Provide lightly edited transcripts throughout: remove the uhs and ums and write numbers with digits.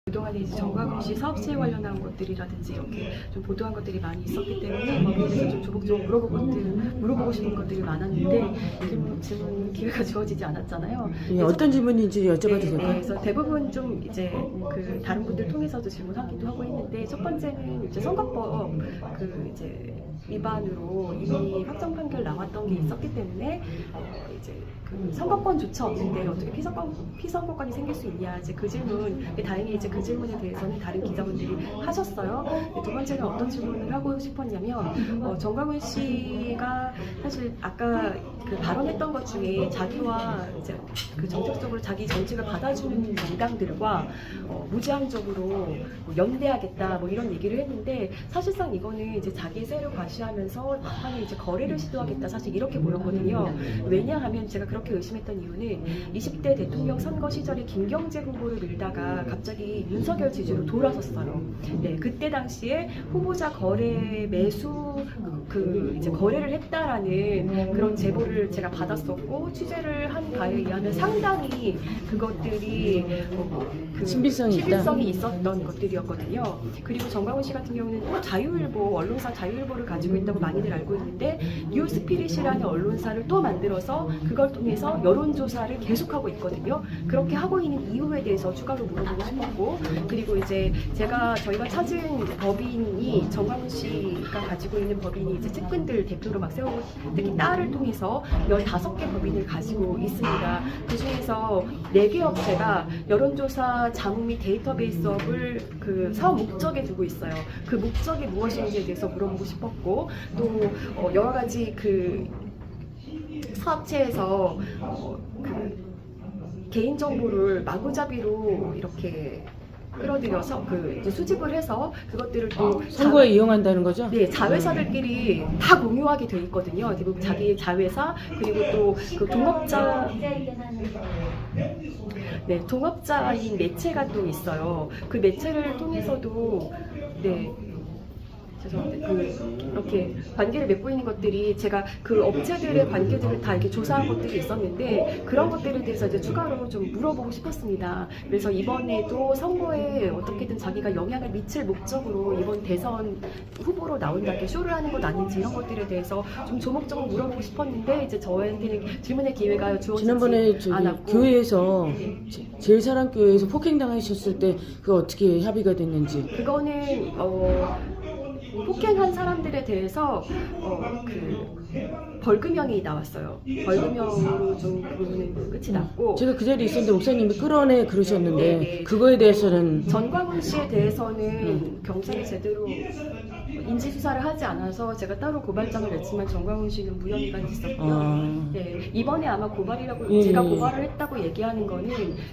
그동안 이제 정광훈 씨 사업체에 관련한 것들이라든지 이렇게 좀 보도한 것들이 많이 있었기 때문에 거기에 대해서 좀 조목조목 물어보고 싶은 것들이 많았는데 질문 기회가 주어지지 않았잖아요. 예, 어떤 질문인지 여쭤봐도 될까요? 그래서 대부분 좀 이제 그 다른 분들 통해서도 질문하기도 하고 했는데, 첫 번째는 이제 선거법 그 이제 위반으로 이미 확정 판결 나왔던 게 있었기 때문에 이제 그 선거권조차 없는데 어떻게 피선거권이 생길 수 있냐, 이제 그 질문, 다행히 이제 그 질문에 대해서는 다른 기자분들이 하셨어요. 두 번째는 어떤 질문을 하고 싶었냐면, 정광훈 씨가 사실 아까 그 발언했던 것 중에 자기와 이제 그 정책적으로 자기 정책을 받아주는 정당들과 무제한적으로 뭐 연대하겠다 뭐 이런 얘기를 했는데, 사실상 이거는 이제 자기 세를 과시하면서 막판에 이제 거래를 시도하겠다, 사실 이렇게 보였거든요. 왜냐하면 제가 그렇게 의심했던 이유는 20대 대통령 선거 시절에 김경재 후보를 밀다가 갑자기 윤석열 지지로 돌아섰어요. 네, 그때 당시에 후보자 거래 매수 그 이제 거래를 했다라는 그런 제보를 제가 받았었고, 취재를 한 바에 의하면 상당히 그것들이 그 신빙성이 있었던 것들이었거든요. 그리고 정광훈 씨 같은 경우는 또 자유일보, 언론사 자유일보를 가지고 있다고 많이들 알고 있는데, 뉴스피릿이라는 언론사를 또 만들어서 그걸 통해서 여론조사를 계속하고 있거든요. 그렇게 하고 있는 이유에 대해서 추가로 물어보고 싶었고, 그리고 이제 저희가 찾은 법인이, 정광훈 씨가 가지고 있는 법인이 이제 측근들 대표로 막 세우고, 특히 딸을 통해서 15개 법인을 가지고 있습니다. 그 중에서 4개 업체가 여론조사 자문 및 데이터베이스업을 그 사업 목적에 두고 있어요. 그 목적이 무엇인지에 대해서 물어보고 싶었고, 또 여러 가지 그 사업체에서 그 개인정보를 마구잡이로 이렇게 끌어들여서 그 이제 수집을 해서 그것들을 또 선거에 이용한다는 거죠? 네, 자회사들끼리 다 공유하게 돼 있거든요. 그리고 자기 자회사, 그리고 또 그 동업자인 매체가 또 있어요. 그 매체를 통해서도 죄송합니다. 이렇게 관계를 맺고 있는 것들이, 제가 그 업체들의 관계들을 다 이렇게 조사한 것들이 있었는데, 그런 것들에 대해서 이제 추가로 좀 물어보고 싶었습니다. 그래서 이번에도 선거에 어떻게든 자기가 영향을 미칠 목적으로 이번 대선 후보로 나온다, 이렇게 쇼를 하는 것 아닌지, 이런 것들에 대해서 좀 조목조목 물어보고 싶었는데, 이제 저한테는 질문의 기회가 주어지지 지난번에 않았고, 교회에서 제일사랑교회에서 폭행당하셨을 때 그거 어떻게 협의가 됐는지. 그거는 폭행한 사람들에 대해서 그 벌금형이 나왔어요. 벌금형으로 좀 그 부분은 끝이 났고, 제가 그 자리에 있었는데 목사님이 끌어내 그러셨는데, 네. 그거에 대해서는 전광훈 씨에 대해서는 경찰이 제대로 인지 수사를 하지 않아서 제가 따로 고발장을 냈지만, 정광훈 씨는 무혐의가 있었고요. 네, 이번에 아마 고발이라고 제가 고발을 했다고 얘기하는 거는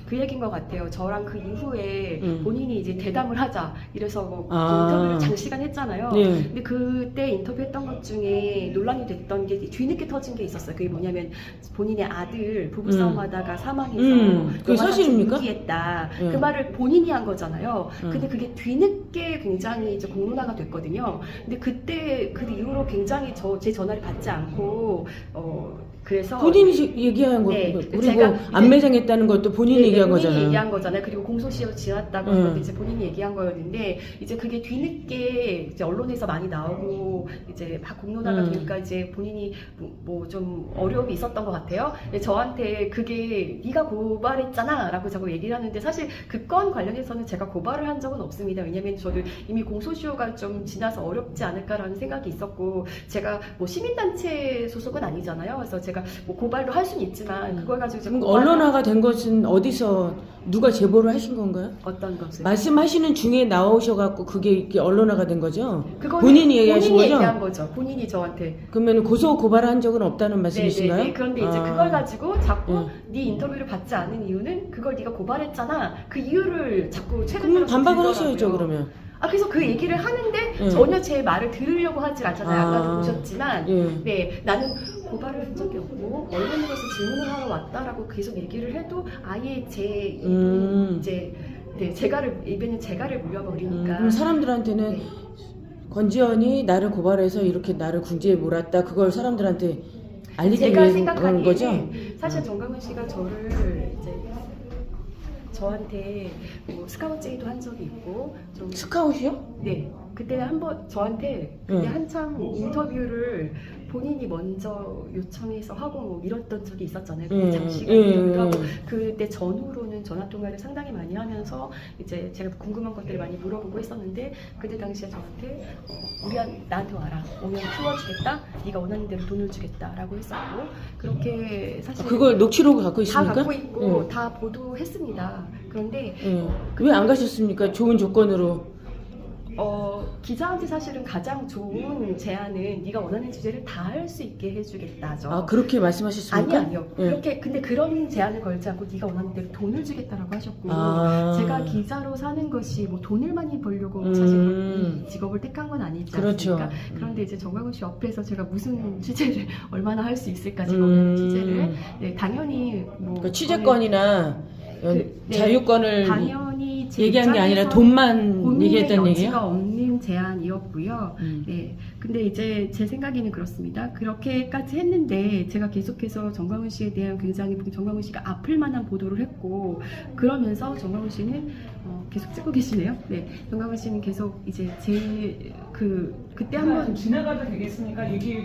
그 얘기인 것 같아요. 저랑 그 이후에 본인이 이제 대담을 하자 이래서 뭐 인터뷰를 장시간 했잖아요. 근데 그때 인터뷰했던 것 중에 논란이 됐던 게 뒤늦게 터진 게 있었어요. 그게 뭐냐면, 본인의 아들 부부싸움하다가 사망해서 그게 사실입니까? 했다. 그 말을 본인이 한 거잖아요. 근데 그게 뒤늦게 굉장히 이제 공론화가 됐거든요. 근데 그때 그 이후로 굉장히 제 전화를 받지 않고 그래서 본인이 얘기한 거, 그리고 안매장했다는 것도 본인이 얘기한 거잖아요. 본인이 얘기한 거잖아요. 그리고 공소시효 지났다고 한 것도 이제 본인이 얘기한 거였는데, 이제 그게 뒤늦게 이제 언론에서 많이 나오고 이제 막 공론화가 되니까 이제 본인이 뭐 좀 어려움이 있었던 것 같아요. 저한테 그게 네가 고발했잖아라고 자꾸 얘기를 하는데, 사실 그 건 관련해서는 제가 고발을 한 적은 없습니다. 왜냐면 저도 이미 공소시효가 좀 지나서 어렵지 않을까라는 생각이 있었고, 제가 뭐 시민단체 소속은 아니잖아요. 그래서 제가 뭐 고발도 할 수는 있지만, 그걸 가지고 이제 언론화가 된 것은 어디서 누가 제보를 하신 건가요? 어떤 것을? 말씀하시는 중에 나오셔갖고 그게 이렇게 언론화가 된 거죠? 본인이 얘기하신 본인이 거죠? 얘기한 거죠. 본인이 저한테. 그러면 고소 고발한 적은 없다는 말씀이신가요? 네네. 그런데 이제 그걸 가지고 자꾸 네 인터뷰를 받지 않은 이유는 그걸 네가 고발했잖아. 그 이유를 자꾸 최근 그러면 반박을 하셔야죠, 그러면. 그래서 그 얘기를 하는데 전혀 제 말을 들으려고 하지 않잖아요. 아까도 보셨지만, 네, 나는 고발을 한 적이 없고 언론으로서 질문을 하러 왔다라고 계속 얘기를 해도 아예 제 이제 입에는 재갈을 물려버리니까. 그럼 사람들한테는 권지현이 나를 고발해서 이렇게 나를 궁지에 몰았다, 그걸 사람들한테 알리기 위해 그런 거죠? 사실 정광훈 씨가 저를 이제 저한테 뭐 스카우트제의도 한 적이 있고 좀 스카웃이요? 네. 그때 한번 저한테 그때 응. 한참 인터뷰를 본인이 먼저 요청해서 하고 뭐 미뤘던 적이 있었잖아요. 응, 장시간 응, 미뤘기도 하고 응. 그때 전후로는 전화 통화를 상당히 많이 하면서 이제 제가 궁금한 것들을 많이 물어보고 했었는데 그때 당시에 저한테 나한테 와라. 오면 키워주겠다. 네가 원하는 대로 돈을 주겠다라고 했었고 그렇게 사실 그걸 녹취록을 갖고 다 있습니까? 갖고 있고 응. 다 보도했습니다. 그런데 응. 왜 안 가셨습니까? 좋은 조건으로. 기자한테 사실은 가장 좋은 제안은 네가 원하는 주제를 다 할 수 있게 해주겠다죠. 아, 그렇게 말씀하셨습니까? 아니요. 예. 그렇게 근데 그런 제안을 걸지 않고 네가 원하는 대로 돈을 주겠다라고 하셨고 아. 제가 기자로 사는 것이 뭐 돈을 많이 벌려고 음. 사실 이 직업을 택한 건 아니지 그렇죠. 않습니까? 그런데 이제 정광훈 씨 옆에서 제가 무슨 취재를 얼마나 할 수 있을까 직업의 취재를 네, 당연히 뭐 그러니까 취재권이나 네, 자유권을 당연히 제 얘기한 게 아니라 입장에서는 돈만 본인의 얘기했다는 얘기예요? 여지가 없는 제안이었고요. 음. 네, 근데 이제 제 생각에는 그렇습니다. 그렇게까지 했는데 제가 계속해서 정광훈 씨에 대한 굉장히 정광훈 씨가 아플 만한 보도를 했고 그러면서 정광훈 씨는 계속 찍고 계시네요. 네, 정광훈 씨는 계속 이제 그때 한번 지나가도 되겠습니까? 얘기